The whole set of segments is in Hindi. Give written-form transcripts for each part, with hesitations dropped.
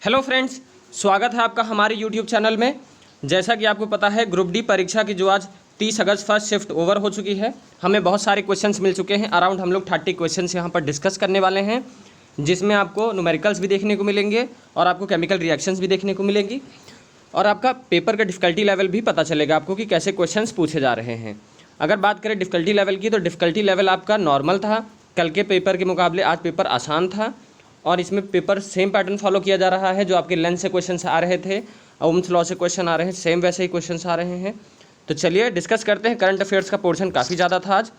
हेलो फ्रेंड्स, स्वागत है आपका हमारे यूट्यूब चैनल में। जैसा कि आपको पता है, ग्रुप डी परीक्षा की जो आज 30 अगस्त फर्स्ट शिफ्ट ओवर हो चुकी है। हमें बहुत सारे क्वेश्चंस मिल चुके हैं। अराउंड हम लोग 30 क्वेश्चंस यहाँ पर डिस्कस करने वाले हैं, जिसमें आपको न्यूमेरिकल्स भी देखने को मिलेंगे और आपको केमिकल रिएक्शंस भी देखने को मिलेंगी और आपका पेपर का डिफ़िकल्टी लेवल भी पता चलेगा आपको कि कैसे क्वेश्चन पूछे जा रहे हैं। अगर बात करें डिफ़िकल्टी लेवल की, तो डिफ़िकल्टी लेवल आपका नॉर्मल था। कल के पेपर के मुकाबले आज पेपर आसान था और इसमें पेपर सेम पैटर्न फॉलो किया जा रहा है। जो आपके लेंथ से क्वेश्चन आ रहे थे, ओम्स लॉ से क्वेश्चन आ रहे हैं, सेम वैसे ही क्वेश्चन आ रहे हैं। तो चलिए डिस्कस करते हैं। करंट अफेयर्स का पोर्शन काफ़ी ज़्यादा था आज।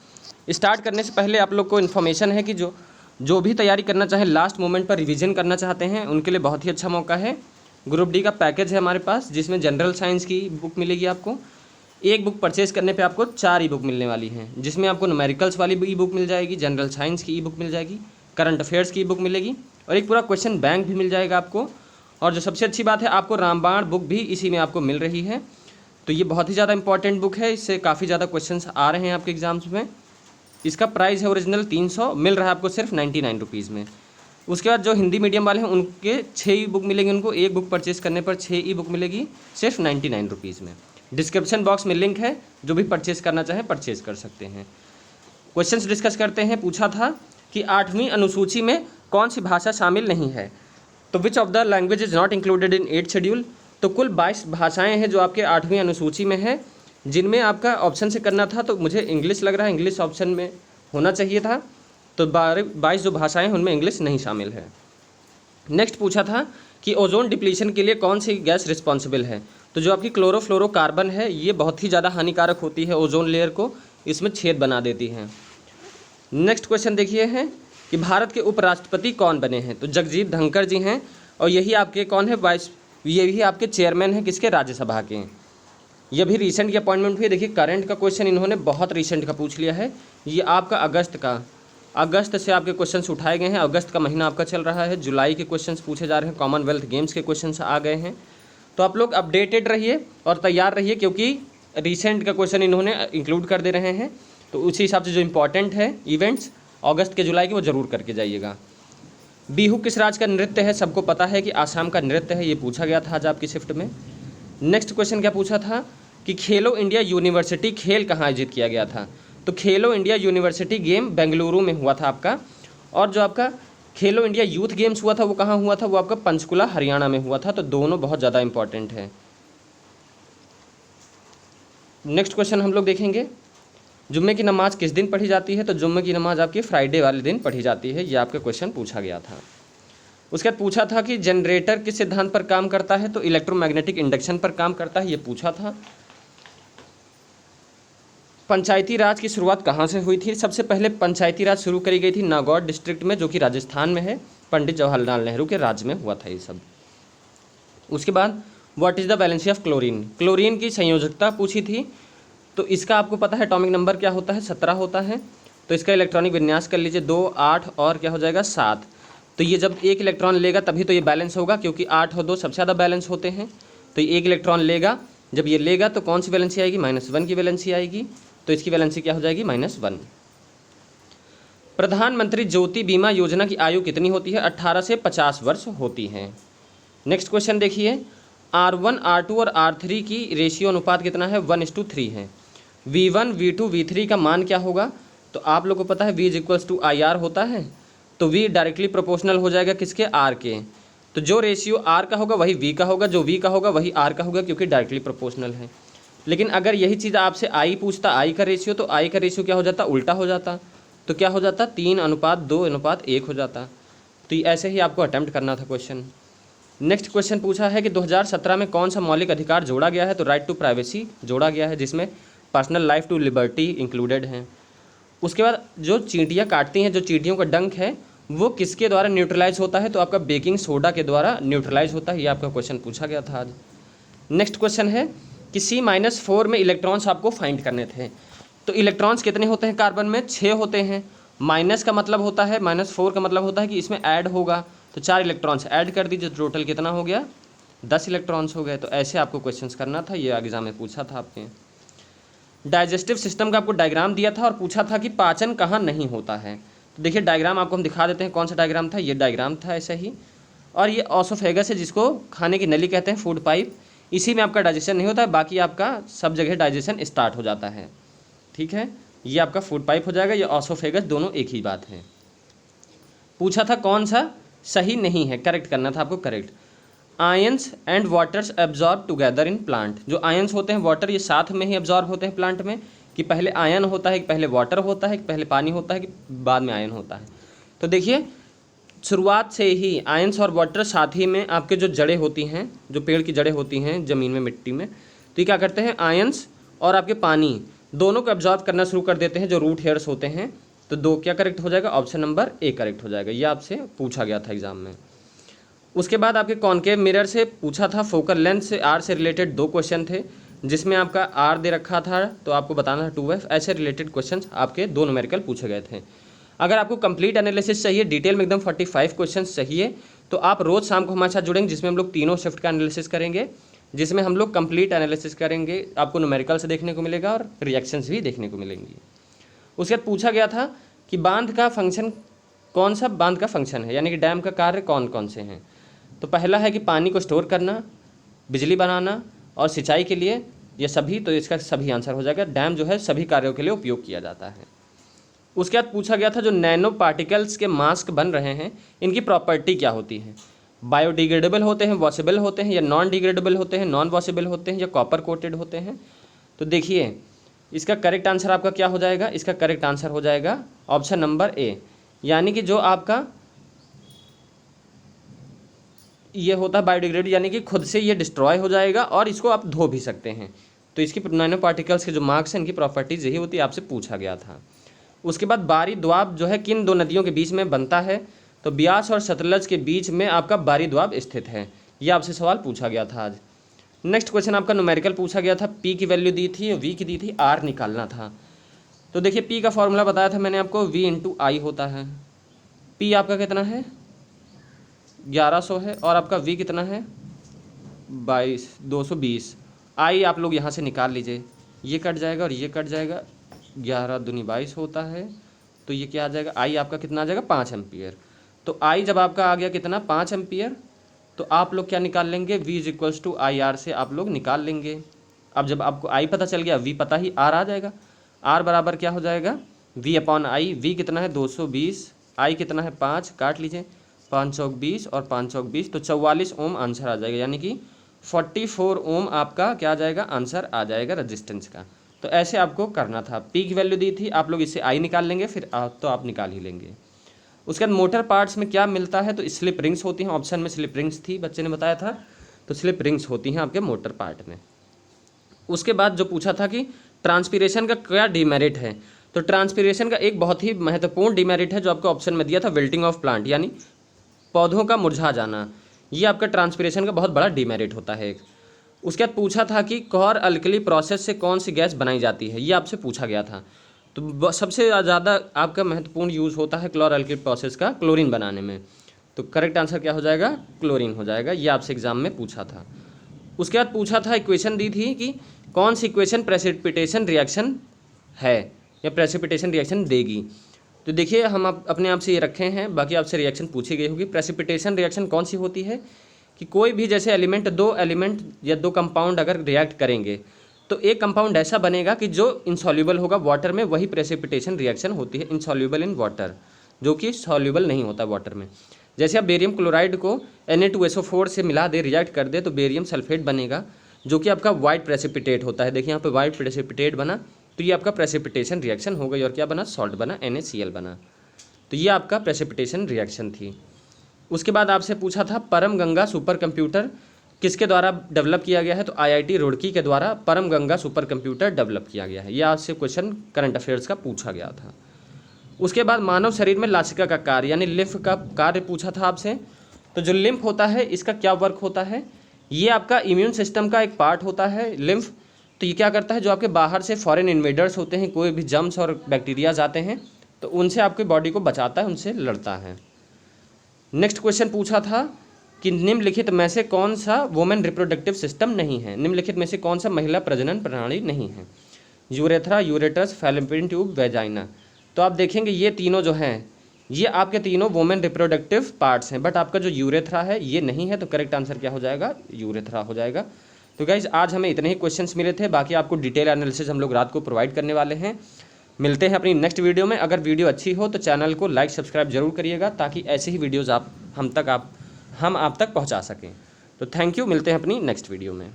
स्टार्ट करने से पहले आप लोग को इन्फॉर्मेशन है कि जो भी तैयारी करना चाहें, लास्ट मोमेंट पर रिवीजन करना चाहते हैं, उनके लिए बहुत ही अच्छा मौका है। ग्रुप डी का पैकेज है हमारे पास, जिसमें जनरल साइंस की बुक मिलेगी आपको। एक बुक परचेज करने पे आपको 4 ई बुक मिलने वाली हैं, जिसमें आपको न्यूमेरिकल्स वाली ई बुक मिल जाएगी, जनरल साइंस की ई बुक मिल जाएगी, करंट अफेयर्स की ई बुक मिलेगी और एक पूरा क्वेश्चन बैंक भी मिल जाएगा आपको। और जो सबसे अच्छी बात है, आपको रामबाण बुक भी इसी में आपको मिल रही है। तो ये बहुत ही ज़्यादा इंपॉर्टेंट बुक है, इससे काफ़ी ज़्यादा क्वेश्चंस आ रहे हैं आपके एग्जाम्स में। इसका प्राइस है ओरिजिनल 300, मिल रहा है आपको सिर्फ 99 रुपीज़ में। उसके बाद जो हिंदी मीडियम वाले हैं, उनके 6 ई बुक मिलेंगे। उनको एक बुक परचेज करने पर 6 ई बुक मिलेगी सिर्फ 99 रुपीज़ में। डिस्क्रिप्शन बॉक्स में लिंक है, जो भी परचेज़ करना चाहें परचेज़ कर सकते हैं। क्वेश्चंस डिस्कस करते हैं। पूछा था कि 8वीं अनुसूची में कौन सी भाषा शामिल नहीं है, तो which of the language is not included in 8th schedule. तो कुल 22 भाषाएं हैं जो आपके 8वीं अनुसूची में है, जिनमें आपका ऑप्शन से करना था, तो मुझे इंग्लिश लग रहा है, इंग्लिश ऑप्शन में होना चाहिए था। तो 22 जो भाषाएं हैं उनमें इंग्लिश नहीं शामिल है। नेक्स्ट पूछा था कि ओजोन डिप्लीशन के लिए कौन सी गैस रिस्पॉन्सिबल है। तो जो आपकी क्लोरोफ्लोरोकार्बन है, ये बहुत ही ज़्यादा हानिकारक होती है, ओजोन लेयर को इसमें छेद बना देती हैं। नेक्स्ट क्वेश्चन देखिए है कि भारत के उपराष्ट्रपति कौन बने हैं। तो जगदीप धनखड़ जी हैं और यही आपके कौन है, यही आपके चेयरमैन हैं किसके, राज्यसभा के। ये भी रिसेंट की अपॉइंटमेंट हुई। देखिए करंट का क्वेश्चन इन्होंने बहुत रिसेंट का पूछ लिया है। ये आपका अगस्त से आपके क्वेश्चंस उठाए गए हैं। अगस्त का महीना आपका चल रहा है, जुलाई के क्वेश्चंस पूछे जा रहे हैं, कॉमनवेल्थ गेम्स के क्वेश्चंस आ गए हैं। तो आप लोग अपडेटेड रहिए और तैयार रहिए, क्योंकि रिसेंट का क्वेश्चन इन्होंने इंक्लूड कर दे रहे हैं। तो उसी हिसाब से जो इंपॉर्टेंट है इवेंट्स अगस्त के जुलाई के, वो ज़रूर करके जाइएगा। बिहू किस राज्य का नृत्य है। सबको पता है कि आसाम का नृत्य है, ये पूछा गया था आज आपकी शिफ्ट में। नेक्स्ट क्वेश्चन क्या पूछा था कि खेलो इंडिया यूनिवर्सिटी खेल कहाँ आयोजित किया गया था। तो खेलो इंडिया यूनिवर्सिटी गेम बेंगलुरु में हुआ था आपका। और जो आपका खेलो इंडिया यूथ गेम्स हुआ था वो कहाँ हुआ था, वो आपका पंचकुला हरियाणा में हुआ था। तो दोनों बहुत ज़्यादा इंपॉर्टेंट है। नेक्स्ट क्वेश्चन हम लोग देखेंगे, जुम्मे की नमाज़ किस दिन पढ़ी जाती है। तो जुम्मे की नमाज़ आपकी फ्राइडे वाले दिन पढ़ी जाती है, ये आपका क्वेश्चन पूछा गया था। उसके बाद पूछा था कि जनरेटर किस सिद्धांत पर काम करता है। तो इलेक्ट्रोमैग्नेटिक इंडक्शन पर काम करता है, ये पूछा था। पंचायती राज की शुरुआत कहाँ से हुई थी। सबसे पहले पंचायती राज शुरू करी गई थी नागौर डिस्ट्रिक्ट में, जो कि राजस्थान में है। पंडित जवाहरलाल नेहरू के राज में हुआ था ये सब। उसके बाद what is the valency of chlorine, chlorine की संयोजकता पूछी थी। तो इसका आपको पता है एटॉमिक नंबर क्या होता है, 17 होता है। तो इसका इलेक्ट्रॉनिक विन्यास कर लीजिए, 2, 8 और क्या हो जाएगा 7। तो ये जब एक इलेक्ट्रॉन लेगा तभी तो ये बैलेंस होगा, क्योंकि 8 और 2 सबसे ज़्यादा बैलेंस होते हैं। तो ये एक इलेक्ट्रॉन लेगा, जब ये लेगा तो कौन सी वैलेंसी आएगी, -1 की वैलेंसी आएगी। तो इसकी वैलेंसी क्या हो जाएगी, -1। प्रधानमंत्री ज्योति बीमा योजना की आयु कितनी होती है। 18 से 50 वर्ष होती है। नेक्स्ट क्वेश्चन देखिए, R1, R2 और R3 की रेशियो अनुपात कितना है, 1:3 है। V1, V2, V3 का मान क्या होगा। तो आप लोग को पता है V = IR होता है। तो V डायरेक्टली प्रोपोर्शनल हो जाएगा किसके, R के। तो जो रेशियो R का होगा वही V का होगा, जो V का होगा वही R का होगा, क्योंकि डायरेक्टली प्रोपोर्शनल है। लेकिन अगर यही चीज़ आपसे I पूछता, I का रेशियो, तो I का रेशियो क्या हो जाता, उल्टा हो जाता। तो क्या हो जाता, 3:2:1 हो जाता। तो ऐसे ही आपको अटैम्प्ट करना था क्वेश्चन। नेक्स्ट क्वेश्चन पूछा है कि 2017 में कौन सा मौलिक अधिकार जोड़ा गया है। तो राइट टू प्राइवेसी जोड़ा गया है, जिसमें personal life to liberty included है। उसके बाद जो चींटियाँ काटती हैं, जो चींटियों का डंक है, वो किसके द्वारा न्यूट्रलाइज होता है। तो आपका बेकिंग सोडा के द्वारा न्यूट्रलाइज होता है, ये आपका क्वेश्चन पूछा गया था आज। नेक्स्ट क्वेश्चन है कि C-4 में इलेक्ट्रॉन्स आपको फाइंड करने थे। तो इलेक्ट्रॉन्स कितने होते हैं कार्बन में, 6 होते हैं। माइनस का मतलब होता है, -4 का मतलब होता है कि इसमें ऐड होगा। तो 4 इलेक्ट्रॉन्स ऐड कर दीजिए, टोटल कितना हो गया, 10 इलेक्ट्रॉन्स हो गए। तो ऐसे आपको क्वेश्चंस करना था, ये एग्जाम में पूछा था आपने। डाइजेस्टिव सिस्टम का आपको डायग्राम दिया था और पूछा था कि पाचन कहाँ नहीं होता है। तो देखिए डायग्राम आपको हम दिखा देते हैं, कौन सा डायग्राम था, ये डायग्राम था ऐसा ही। और ये ऑसोफेगस है जिसको खाने की नली कहते हैं, फूड पाइप, इसी में आपका डाइजेशन नहीं होता है, बाकी आपका सब जगह डाइजेशन स्टार्ट हो जाता है। ठीक है, ये आपका फूड पाइप हो जाएगा, ये ऑसोफेगस, दोनों एक ही बात है। पूछा था कौन सा सही नहीं है, करेक्ट करना था आपको, correct. Ions and waters absorb together in plant, जो आयंस होते हैं वाटर, ये साथ में ही एब्जॉर्ब होते हैं प्लांट में, कि पहले आयन होता है कि पहले वाटर होता है कि पहले पानी होता है कि बाद में आयन होता है। तो देखिए शुरुआत से ही आयंस और वाटर साथ ही में आपके जो जड़ें होती हैं, जो पेड़ की जड़ें होती हैं ज़मीन में, मिट्टी में, तो ये क्या करते हैं, आयंस और आपके पानी दोनों को एब्जॉर्ब करना शुरू कर देते हैं, जो रूट हेयर्स होते हैं। तो दो क्या करेक्ट हो जाएगा, ऑप्शन नंबर ए करेक्ट हो जाएगा, ये आपसे पूछा गया था एग्जाम में। उसके बाद आपके कॉनकेव मिरर से पूछा था, फोकल लेंथ से आर से रिलेटेड 2 क्वेश्चन थे, जिसमें आपका आर दे रखा था तो आपको बताना था 2f, ऐसे रिलेटेड क्वेश्चन आपके 2 न्यूमेरिकल पूछे गए थे। अगर आपको कंप्लीट एनालिसिस चाहिए, डिटेल में एकदम 45 क्वेश्चन चाहिए, तो आप रोज़ शाम को हमारे साथ जुड़ेंगे, जिसमें हम लोग तीनों शिफ्ट का एनालिसिस करेंगे, जिसमें हम लोग कंप्लीट एनालिसिस करेंगे, आपको न्यूमेरिकल से देखने को मिलेगा और रिएक्शंस भी देखने को मिलेंगी। उसके बाद पूछा गया था कि बांध का फंक्शन, कौन सा बांध का फंक्शन है, यानी कि डैम का कार्य कौन कौन से हैं। तो पहला है कि पानी को स्टोर करना, बिजली बनाना और सिंचाई के लिए, ये सभी, तो इसका सभी आंसर हो जाएगा। डैम जो है सभी कार्यों के लिए उपयोग किया जाता है। उसके बाद पूछा गया था जो नैनो पार्टिकल्स के मास्क बन रहे हैं, इनकी प्रॉपर्टी क्या होती है, बायोडिग्रेडेबल होते हैं, वॉशेबल होते हैं, या नॉन डिग्रेडेबल होते हैं, नॉन वॉशेबल होते हैं, या कॉपर कोटेड होते हैं। तो देखिए इसका करेक्ट आंसर आपका क्या हो जाएगा, इसका करेक्ट आंसर हो जाएगा ऑप्शन नंबर ए, यानी कि जो आपका ये होता है बायोडिग्रेडेबल, यानी कि खुद से ये डिस्ट्रॉय हो जाएगा और इसको आप धो भी सकते हैं। तो इसकी नैनो पार्टिकल्स के जो मार्क्स हैं, इनकी प्रॉपर्टीज यही होती है, आपसे पूछा गया था। उसके बाद बारी द्वाब जो है किन 2 नदियों के बीच में बनता है, तो ब्यास और सतलज के बीच में आपका बारी द्वाब स्थित है, ये आपसे सवाल पूछा गया था आज। नेक्स्ट क्वेश्चन आपका न्यूमेरिकल पूछा गया था, पी की वैल्यू दी थी, वी की दी थी, आर निकालना था। तो देखिए पी का फॉर्मूला बताया था मैंने आपको, वी इंटू आई होता है। पी आपका कितना है, 1100 है, और आपका वी कितना है, 220। आई आप लोग यहाँ से निकाल लीजिए, ये कट जाएगा और ये कट जाएगा, 11 दूनी 22 होता है, तो ये क्या आ जाएगा, आई आपका कितना आ जाएगा, 5 एम्पियर। तो आई जब आपका आ गया कितना, 5 एम्पियर, तो आप लोग क्या निकाल लेंगे, v is equals to I R से आप लोग निकाल लेंगे। अब जब आपको आई पता चल गया, v पता ही, आर आ जाएगा। आर बराबर क्या हो जाएगा, v अपॉन आई, v कितना है 220, आई कितना है 5, काट लीजिए, 5 चौक 20 और 5 चौक 20, तो 44 ओम आंसर आ जाएगा, यानी कि 44 ओम आपका क्या आ जाएगा, आंसर आ जाएगा रजिस्टेंस का। तो ऐसे आपको करना था, पी की वैल्यू दी थी, आप लोग इससे आई निकाल लेंगे, फिर तो आप निकाल ही लेंगे। उसके बाद मोटर पार्ट्स में क्या मिलता है, तो स्लिप रिंग्स होती हैं, ऑप्शन में स्लिप रिंग्स थी, बच्चे ने बताया था, तो स्लिप रिंग्स होती हैं आपके मोटर पार्ट में। उसके बाद जो पूछा था कि ट्रांसपीरेशन का क्या डिमेरिट है, तो ट्रांसपीरेशन का एक बहुत ही महत्वपूर्ण डिमेरिट है जो आपको ऑप्शन में दिया था, विल्टिंग ऑफ प्लांट, यानी पौधों का मुरझा जाना, ये आपका ट्रांसपीरेशन का बहुत बड़ा डिमेरिट होता है एक। उसके बाद पूछा था कि क्लोर अल्कली प्रोसेस से कौन सी गैस बनाई जाती है, ये आपसे पूछा गया था। तो सबसे ज़्यादा आपका महत्वपूर्ण यूज़ होता है क्लोर अल्कली प्रोसेस का क्लोरीन बनाने में, तो करेक्ट आंसर क्या हो जाएगा, क्लोरीन हो जाएगा, ये आपसे एग्जाम में पूछा था। उसके बाद पूछा था, इक्वेशन दी थी कि कौन सी इक्वेशन प्रेसिपिटेशन रिएक्शन है या प्रेसिपिटेशन रिएक्शन देगी। तो देखिए हम अपने आप से ये रखे हैं, बाकी आपसे रिएक्शन पूछी गई होगी। प्रेसिपिटेशन रिएक्शन कौन सी होती है कि कोई भी जैसे एलिमेंट, 2 एलिमेंट या 2 कंपाउंड अगर रिएक्ट करेंगे तो एक कंपाउंड ऐसा बनेगा कि जो इनसॉल्यूबल होगा वाटर में, वही प्रेसिपिटेशन रिएक्शन होती है, इनसॉल्यूबल इन वाटर, जो कि सॉल्यूबल नहीं होता वाटर में। जैसे आप बेरियम क्लोराइड को Na2SO4 से मिला दे, रिएक्ट कर दे, तो बेरियम सल्फेट बनेगा, जो कि आपका वाइट प्रेसिपिटेट होता है। देखिए यहाँ पे वाइट प्रेसिपिटेट बना, तो ये आपका प्रेसिपिटेशन रिएक्शन हो गई, और क्या बना, सॉल्ट बना, NaCl बना। तो ये आपका प्रेसिपिटेशन रिएक्शन थी। उसके बाद आपसे पूछा था परम गंगा सुपर कंप्यूटर किसके द्वारा डेवलप किया गया है, तो IIT रुड़की के द्वारा परम गंगा सुपर कंप्यूटर डेवलप किया गया है, यह आपसे क्वेश्चन करंट अफेयर्स का पूछा गया था। उसके बाद मानव शरीर में लासिका का कार्य यानी लिम्फ का कार्य पूछा था आपसे। तो जो लिम्फ होता है इसका क्या वर्क होता है, ये आपका इम्यून सिस्टम का एक पार्ट होता है लिम्फ। तो ये क्या करता है, जो आपके बाहर से फॉरेन इन्वेडर्स होते हैं, कोई भी जर्म्स और बैक्टीरियाज आते हैं, तो उनसे आपकी बॉडी को बचाता है, उनसे लड़ता है। नेक्स्ट क्वेश्चन पूछा था कि निम्नलिखित में से कौन सा वुमेन रिप्रोडक्टिव सिस्टम नहीं है, निम्नलिखित में से कौन सा महिला प्रजनन प्रणाली नहीं है, यूरेथ्रा, यूरेटस, फैलोपियन ट्यूब, वेजाइना। तो आप देखेंगे ये तीनों जो हैं ये आपके तीनों वुमेन रिप्रोडक्टिव पार्ट्स हैं, बट आपका जो यूरेथ्रा है ये नहीं है, तो करेक्ट आंसर क्या हो जाएगा, यूरेथ्रा हो जाएगा। तो गाइज आज हमें इतने ही क्वेश्चंस मिले थे, बाकी आपको डिटेल एनालिसिस हम लोग रात को प्रोवाइड करने वाले हैं। मिलते हैं अपनी नेक्स्ट वीडियो में। अगर वीडियो अच्छी हो तो चैनल को लाइक सब्सक्राइब जरूर करिएगा, ताकि ऐसे ही वीडियोज़ हम आप तक पहुँचा सकें। तो थैंक यू, मिलते हैं अपनी नेक्स्ट वीडियो में।